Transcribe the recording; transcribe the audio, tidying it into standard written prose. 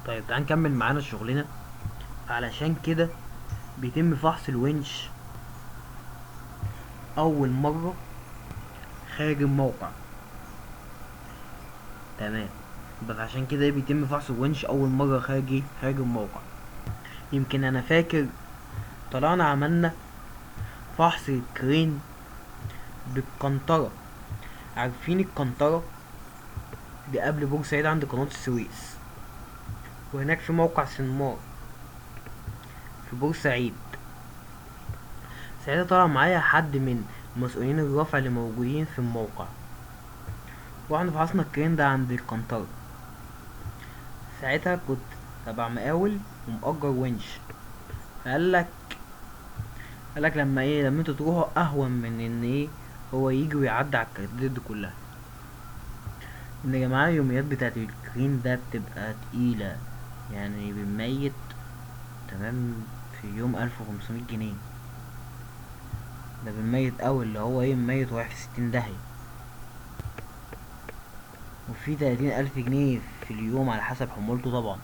طيب تعال نكمل معانا شغلنا. علشان كده بيتم فحص الونش اول مرة خارج الموقع. تمام. بس عشان كده بيتم فحص الونش اول مرة خارج الموقع. يمكن انا فاكر طلعنا عملنا فحص الكرين بالقنطرة. عارفين القنطرة دي قبل بورسعيد عند قناة السويس، وهناك في موقع سنمار في بورسعيد. ساعتها طلع معايا حد من مسؤولين الرفع اللي موجودين في الموقع، واحنا فحصنا الكرين ده عند القنطرة. ساعتها كنت تبع مقاول ومأجر ونش. فقالك قالك لما انتوا تروحوا اهون من ان هو يجي ويعدي على الكارتات دي كلها. ان يا جماعة اليوميات بتاعت الكرين ده بتبقى تقيلة، يعني بنميت تمام في يوم 1500 جنيه. ده بنميت اوي، اللي هو مميت رايح في 60 داهية. وفي 30 ألف جنيه في اليوم على حسب حمولته طبعا.